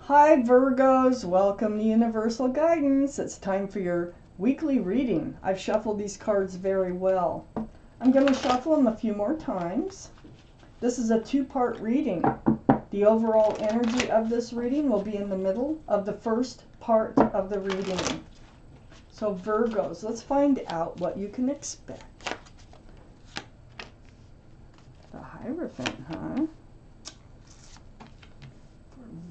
Hi Virgos, welcome to Universal Guidance. It's time for your weekly reading. I've shuffled these cards very well. I'm going to shuffle them a few more times. This is a two-part reading. The overall energy of this reading will be in the middle of the first part of the reading. So Virgos, let's find out what you can expect. The Hierophant, huh?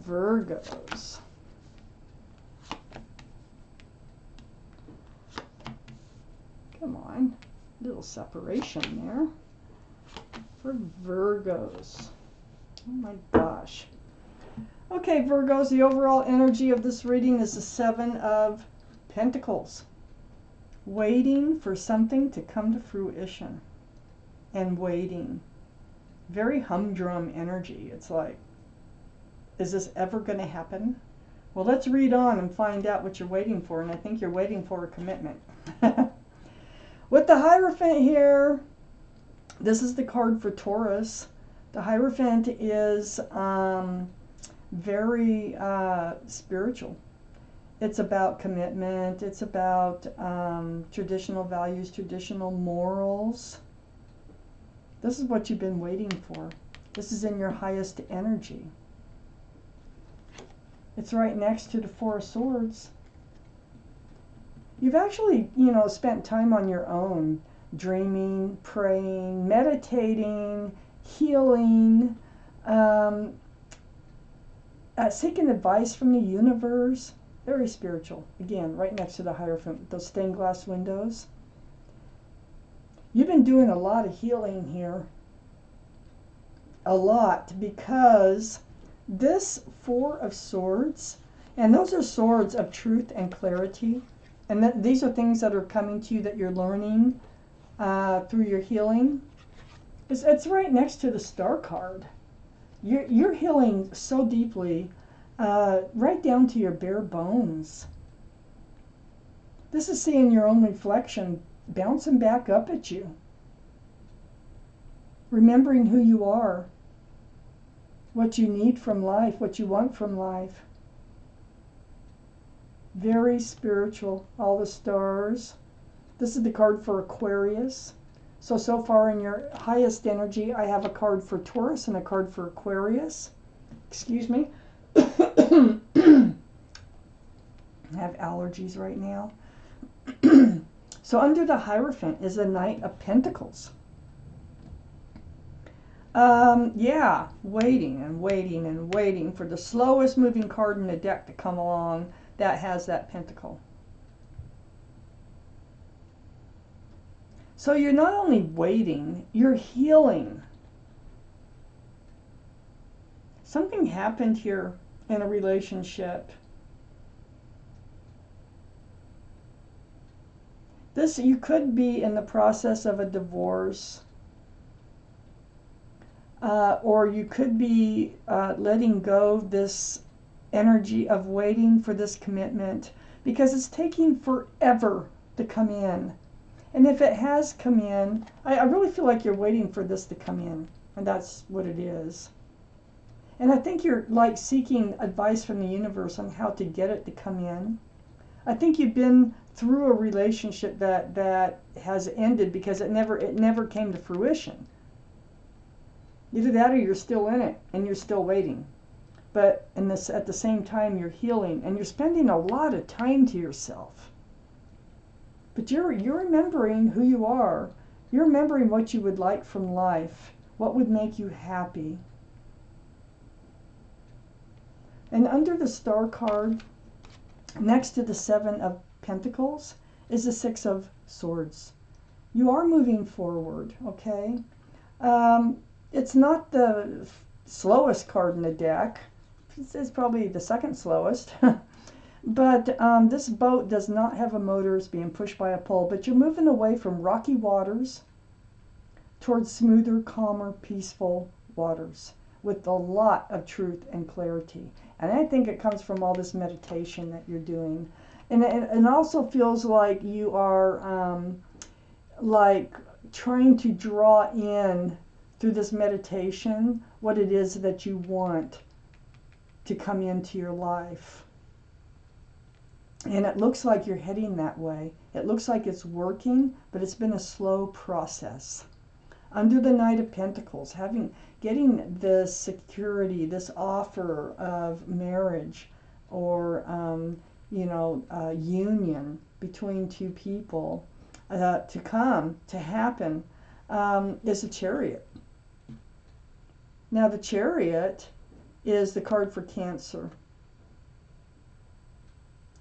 Virgos. Come on, little separation there for Virgos. Oh my gosh. Okay, Virgos, the overall energy of this reading is the Seven of Pentacles. Waiting for something to come to fruition. And waiting. Very humdrum energy. It's like, is this ever going to happen? Well, let's read on and find out what you're waiting for. And I think you're waiting for a commitment. With the Hierophant here, this is the card for Taurus. The Hierophant is very spiritual. It's about commitment. It's about traditional values, traditional morals. This is what you've been waiting for. This is in your highest energy. It's right next to the Four of Swords. You've actually, spent time on your own, dreaming, praying, meditating, healing, seeking advice from the universe. Very spiritual. Again, right next to the Hierophant, those stained glass windows. You've been doing a lot of healing here. A lot, because this Four of Swords, and those are swords of truth and clarity, and these are things that are coming to you that you're learning through your healing. It's right next to the Star card. You're healing so deeply, right down to your bare bones. This is seeing your own reflection bouncing back up at you. Remembering who you are. What you need from life, what you want from life. Very spiritual, all the stars. This is the card for Aquarius. So far in your highest energy, I have a card for Taurus and a card for Aquarius. Excuse me. I have allergies right now. So under the Hierophant is a Knight of Pentacles. Yeah, waiting and waiting and waiting for the slowest moving card in the deck to come along that has that pentacle. So you're not only waiting, you're healing. Something happened here in a relationship. You could be in the process of a divorce. Or you could be letting go of this energy of waiting for this commitment because it's taking forever to come in. And if it has come in, I really feel like you're waiting for this to come in. And that's what it is. And I think you're like seeking advice from the universe on how to get it to come in. I think you've been through a relationship that has ended because it never came to fruition. Either that or you're still in it and you're still waiting. But at the same time, you're healing and you're spending a lot of time to yourself. But you're remembering who you are. You're remembering what you would like from life. What would make you happy. And under the Star card, next to the Seven of Pentacles, is the Six of Swords. You are moving forward, okay? It's not the slowest card in the deck. It's probably the second slowest. But this boat does not have a motor. It's being pushed by a pole. But you're moving away from rocky waters towards smoother, calmer, peaceful waters with a lot of truth and clarity. And I think it comes from all this meditation that you're doing. And it also feels like you are like trying to draw in through this meditation what it is that you want to come into your life. And it looks like you're heading that way. It looks like it's working, but it's been a slow process. Under the Knight of Pentacles, getting this security, this offer of marriage or union between two people to happen is a Chariot. Now the Chariot is the card for Cancer.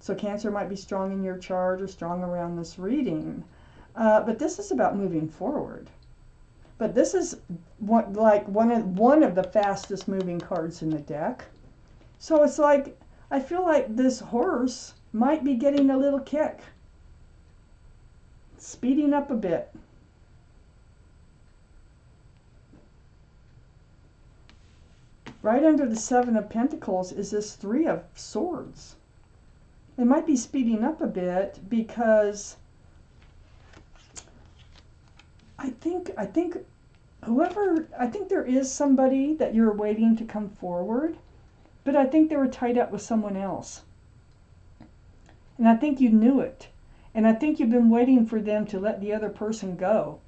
So Cancer might be strong in your chart or strong around this reading. But this is about moving forward. But this is one of the fastest moving cards in the deck. So it's like, I feel like this horse might be getting a little kick. Speeding up a bit. Right under the Seven of Pentacles is this Three of Swords. It might be speeding up a bit because I think there is somebody that you're waiting to come forward, but I think they were tied up with someone else. And I think you knew it. And I think you've been waiting for them to let the other person go.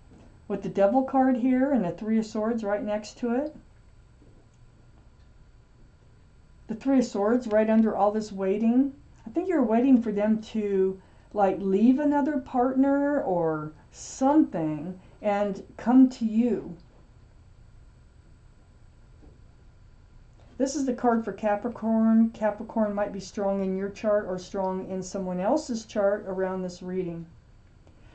With the Devil card here and the Three of Swords right next to it. The Three of Swords right under all this waiting. I think you're waiting for them to like leave another partner or something and come to you. This is the card for Capricorn. Capricorn might be strong in your chart or strong in someone else's chart around this reading.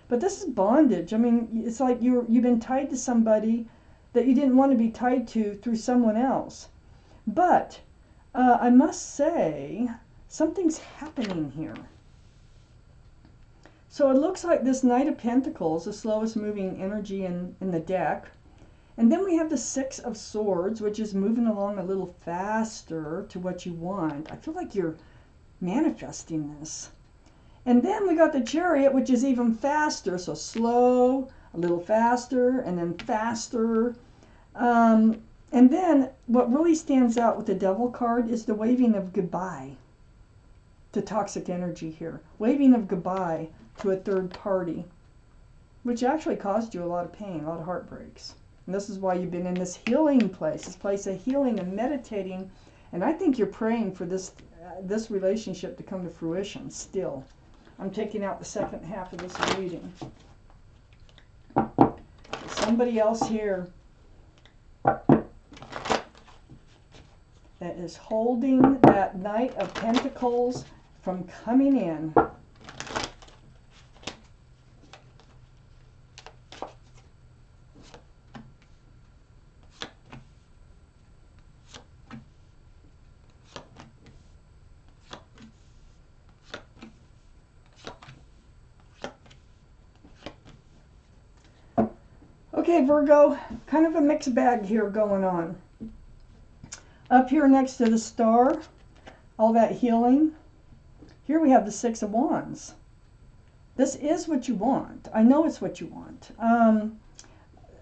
But this is bondage. I mean, it's like you've been tied to somebody that you didn't want to be tied to through someone else. But I must say, something's happening here. So it looks like this Knight of Pentacles, the slowest moving energy in the deck. And then we have the Six of Swords, which is moving along a little faster to what you want. I feel like you're manifesting this. And then we got the Chariot, which is even faster. So slow, a little faster, and then faster. And then what really stands out with the Devil card is the waving of goodbye to toxic energy here. Waving of goodbye to a third party, which actually caused you a lot of pain, a lot of heartbreaks. And this is why you've been in this healing place, this place of healing and meditating. And I think you're praying for this relationship to come to fruition still. I'm taking out the second half of this reading. Somebody else here that is holding that Knight of Pentacles from coming in. Okay, Virgo, kind of a mixed bag here going on. Up here next to the Star, all that healing. Here we have the Six of Wands. This is what you want. I know it's what you want.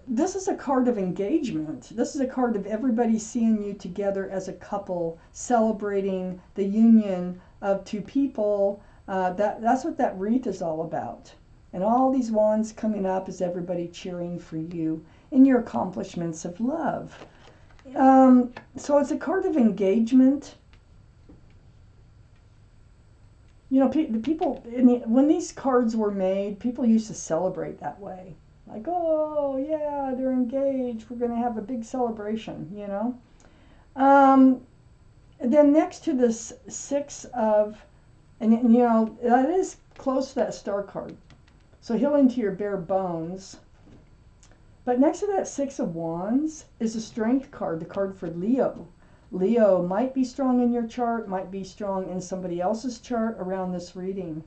This is a card of engagement. This is a card of everybody seeing you together as a couple, celebrating the union of two people. That's what that wreath is all about. And all these wands coming up is everybody cheering for you in your accomplishments of love. So it's a card of engagement. You know, the people, when these cards were made, people used to celebrate that way. Like, oh, yeah, they're engaged. We're going to have a big celebration, you know. Then next to this Six of, and you know, that is close to that Star card. So healing to your bare bones. But next to that Six of Wands is a Strength card, the card for Leo. Leo might be strong in your chart, might be strong in somebody else's chart around this reading.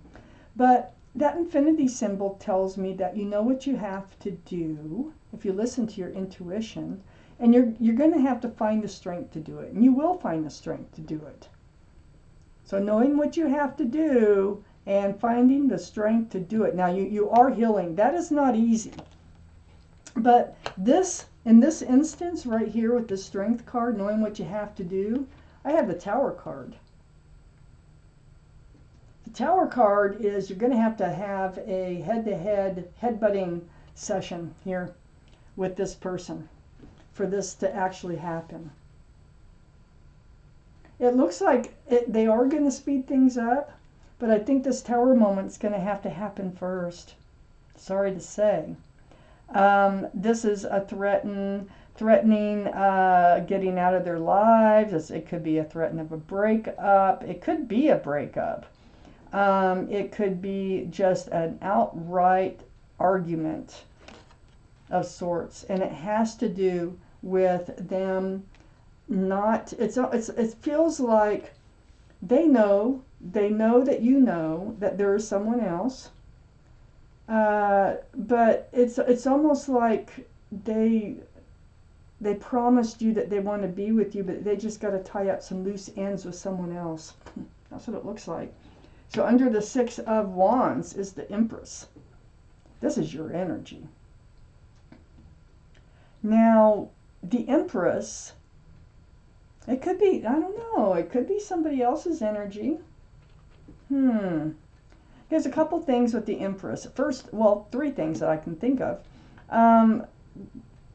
But that infinity symbol tells me that you know what you have to do if you listen to your intuition. And you're going to have to find the strength to do it. And you will find the strength to do it. So knowing what you have to do and finding the strength to do it. Now, you are healing. That is not easy. But in this instance right here with the Strength card, knowing what you have to do, I have the Tower card. The Tower card is you're going to have a head-to-head headbutting session here with this person for this to actually happen. It looks like they are going to speed things up, but I think this Tower moment's going to happen first. Sorry to say. This is a threatening getting out of their lives. It could be a threat of a breakup. It could be a breakup. It could be just an outright argument of sorts, and it has to do with them not. It feels like they know that you know that there is someone else, but it's almost like they promised you that they want to be with you, but they just got to tie up some loose ends with someone else. That's what it looks like. So under the Six of Wands is the Empress. This is your energy. Now, the Empress, it could be, I don't know, it could be somebody else's energy. There's a couple things with the Empress. First, well, three things that I can think of.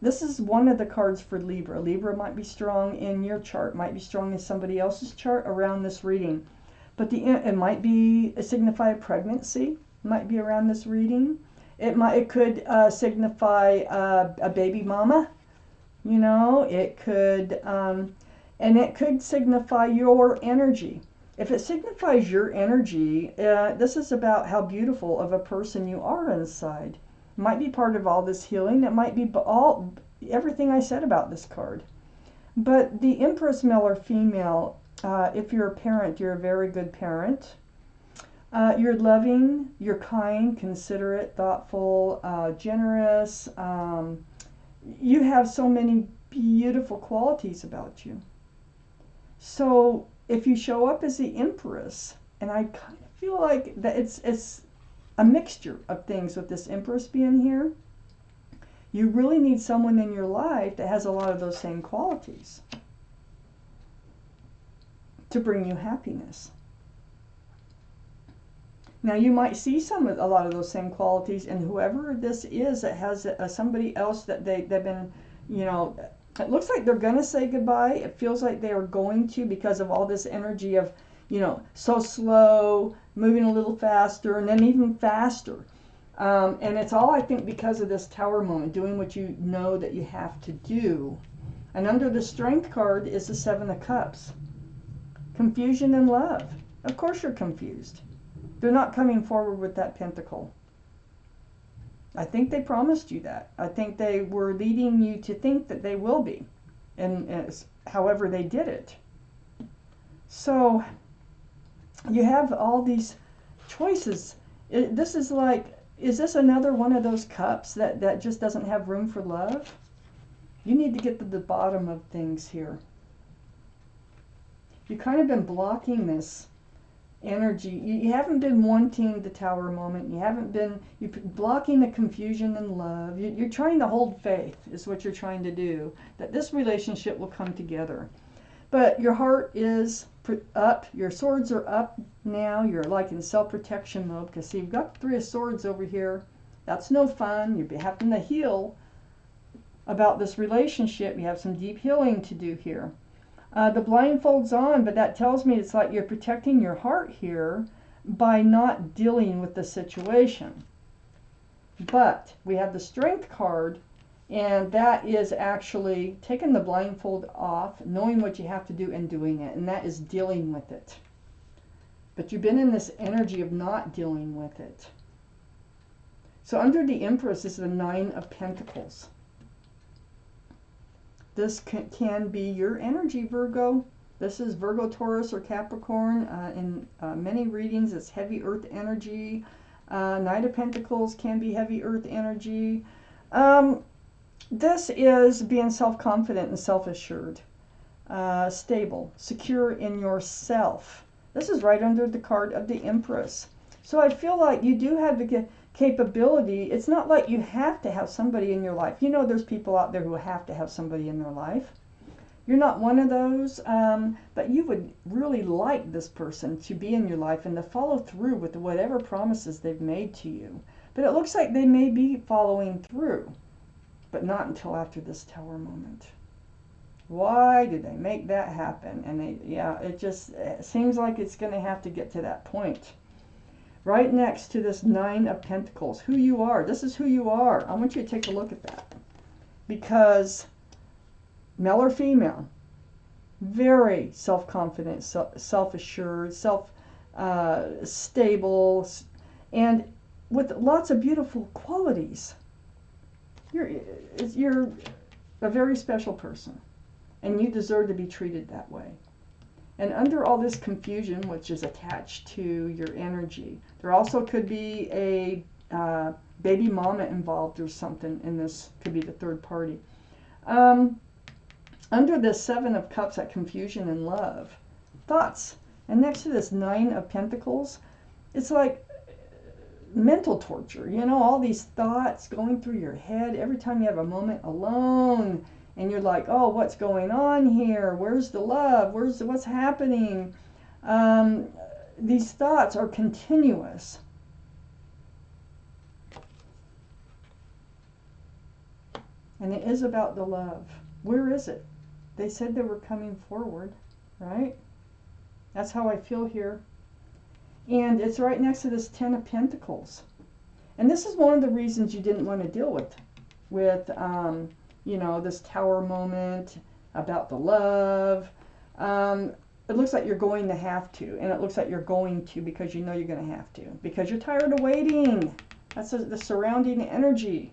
This is one of the cards for Libra. Libra might be strong in your chart, might be strong in somebody else's chart around this reading. But it might be signify a pregnancy, might be around this reading. It could signify a baby mama, you know. It could, and it could signify your energy. If it signifies your energy, this is about how beautiful of a person you are inside. It might be part of all this healing. It might be everything I said about this card. But the Empress, male or female, if you're a parent, you're a very good parent. You're loving, you're kind, considerate, thoughtful, generous. You have so many beautiful qualities about you. So if you show up as the Empress, and I kind of feel like that it's a mixture of things with this Empress being here, you really need someone in your life that has a lot of those same qualities to bring you happiness. Now you might see a lot of those same qualities in whoever this is that has somebody else that they've been, you know, it looks like they're going to say goodbye. It feels like they are going to, because of all this energy of, you know, so slow, moving a little faster, and then even faster. And it's all, I think, because of this Tower moment, doing what you know that you have to do. And under the Strength card is the Seven of Cups. Confusion and love. Of course you're confused. They're not coming forward with that Pentacle. I think they promised you that. I think they were leading you to think that they will be. And however they did it. So you have all these choices. This is like, is this another one of those cups that just doesn't have room for love? You need to get to the bottom of things here. You've kind of been blocking this energy. You haven't been wanting the Tower moment. You're blocking the confusion and love. You're trying to hold faith, is what you're trying to do, that this relationship will come together. But your heart is up. Your swords are up now. You're like in self-protection mode, because see, you've got the Three of Swords over here. That's no fun. You're having to heal about this relationship. You have some deep healing to do here. The blindfold's on, but that tells me it's like you're protecting your heart here by not dealing with the situation. But we have the Strength card, and that is actually taking the blindfold off, knowing what you have to do and doing it, and that is dealing with it. But you've been in this energy of not dealing with it. So under the Empress is the Nine of Pentacles. This can be your energy, Virgo. This is Virgo, Taurus, or Capricorn. In many readings, it's heavy earth energy. Knight of Pentacles can be heavy earth energy. This is being self-confident and self-assured. Stable, secure in yourself. This is right under the card of the Empress. So I feel like you do have the capability. It's not like you have to have somebody in your life. You know, there's people out there who have to have somebody in their life. You're not one of those, but you would really like this person to be in your life and to follow through with whatever promises they've made to you. But it looks like they may be following through, but not until after this Tower moment. Why did they make that happen? And it seems like it's going to have to get to that point. Right next to this Nine of Pentacles, who you are. This is who you are. I want you to take a look at that. Because male or female, very self-confident, self-assured, stable, and with lots of beautiful qualities. You're a very special person, and you deserve to be treated that way. And under all this confusion, which is attached to your energy, there also could be a baby mama involved or something in this. Could be the third party. Under this Seven of Cups, that confusion and love, thoughts. And next to this Nine of Pentacles, it's like mental torture. You know, all these thoughts going through your head every time you have a moment alone. And you're like, oh, what's going on here? Where's the love? What's happening? These thoughts are continuous. And it is about the love. Where is it? They said they were coming forward, right? That's how I feel here. And it's right next to this Ten of Pentacles. And this is one of the reasons you didn't want to deal with you know, this Tower moment about the love. It looks like you're going to have to, and it looks like you're going to because you know you're going to have to, because you're tired of waiting. That's the surrounding energy.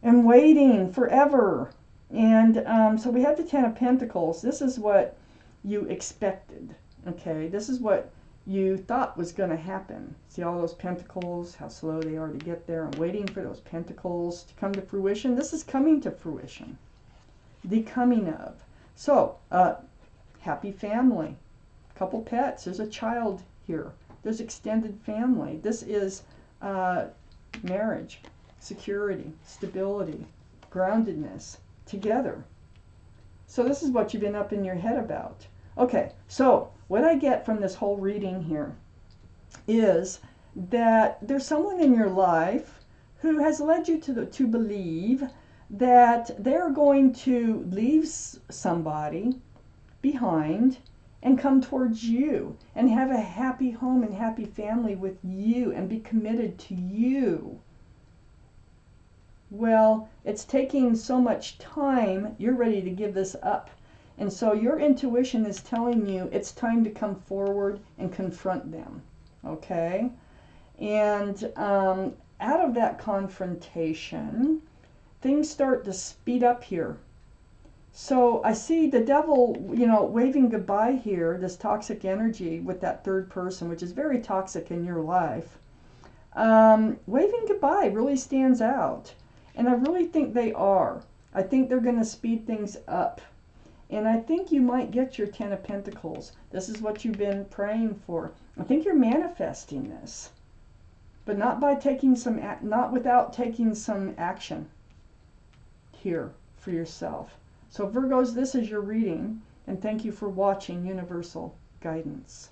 And waiting forever. And so we have the Ten of Pentacles. This is what you expected, okay? This is what you thought was going to happen. See all those pentacles, how slow they are to get there. I'm waiting for those pentacles to come to fruition. This is coming to fruition. The coming of. So, happy family. Couple pets. There's a child here. There's extended family. This is marriage, security, stability, groundedness, together. So this is what you've been up in your head about. Okay, so what I get from this whole reading here is that there's someone in your life who has led you to believe that they're going to leave somebody behind and come towards you and have a happy home and happy family with you and be committed to you. Well, it's taking so much time, you're ready to give this up. And so your intuition is telling you it's time to come forward and confront them, okay? And out of that confrontation, things start to speed up here. So I see the devil, you know, waving goodbye here, this toxic energy with that third person, which is very toxic in your life. Waving goodbye really stands out. And I really think they are. I think they're going to speed things up. And I think you might get your Ten of Pentacles. This is what you've been praying for. I think you're manifesting this. But not by taking not without taking some action here for yourself. So Virgos, this is your reading. And thank you for watching Universal Guidance.